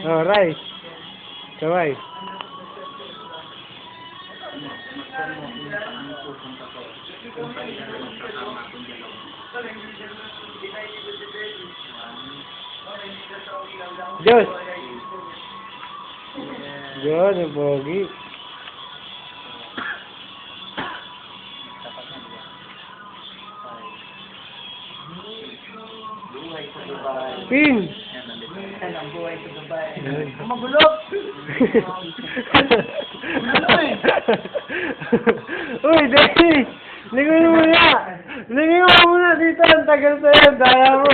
Oh, rice. Kaway. Diyos! Yun, yung pogi. Pin! Yan ang buhay sa babae. Magulog! Uy, Desi! Lingon mo muna! Lingon mo muna dito! Ang tagal sa'yo! Daya mo!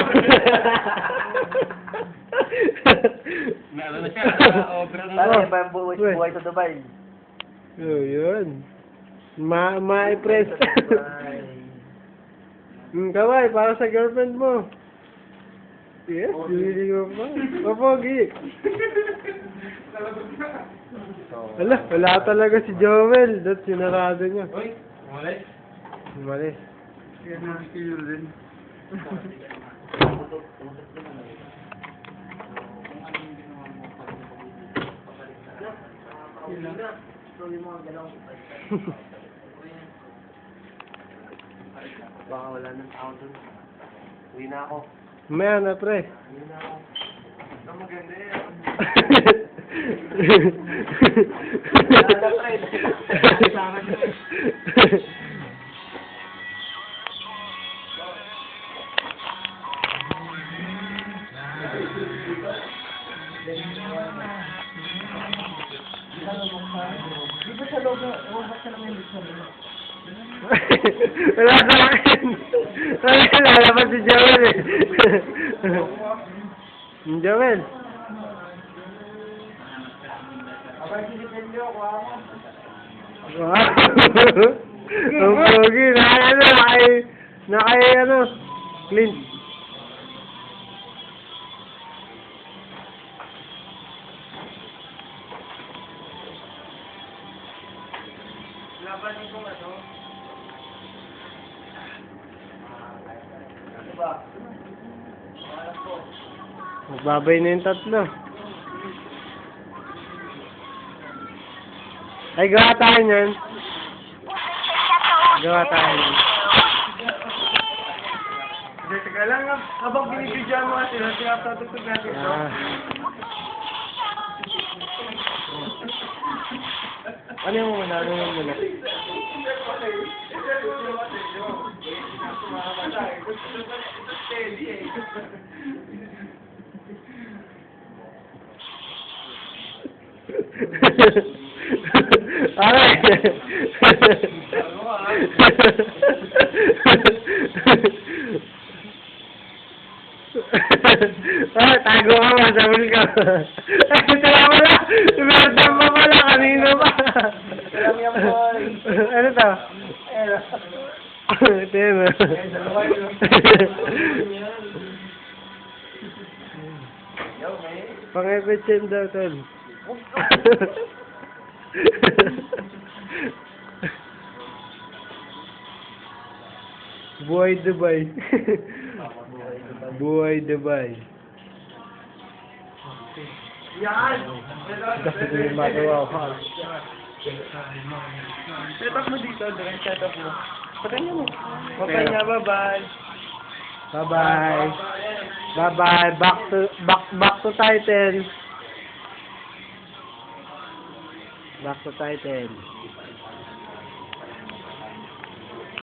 Meron na siya. Para iba yung buhay sa Dubai. Oh, yun. Ma-impress. Kaway, para sa girlfriend mo. Yes, hindi ko pa. Papogi. Wala talaga si Joel. That's sinarado niya. Uy, umalis. Umalis. Kaya nakikilo rin. Baka wala ng tao dun. Uwi na ako. Maya na, pre. Uwi na ako. Ito maganda yan. Wala, pre. Sa akin, pre. Di ba sa loob na, ba't ka naman yung Wala sa akin. Lalabas si Joel eh. Joel. Abay, sinipelyo, kuha mo. Wow. Ang pogi. Nakay, clean. Labanin ko ano? Ano ba? Alam ko. Magbabay na yung tatlo. Ay, gawa tayo niyan. Gawa tayo niyan. Hindi, teka lang. Habang binibidyan mo kasi, tinatutugtog natin ito. Ano yung muna? Ano yung muna? Alright. Tago ka ba? Sabon ka. Ito lang pala. Imerdan pa pala. Kanino pa? Alam yan, boy. Ano to? Ito yun. Pang-epichin daw, tol. Buhay Dubai. Buhay Dubai. Yan! Dahil hindi magawa ko. Set up mo dito, direct set up mo. Patay niya mo. Patay niya, bye-bye. Bye-bye. Bye-bye. Back to title. Back to title.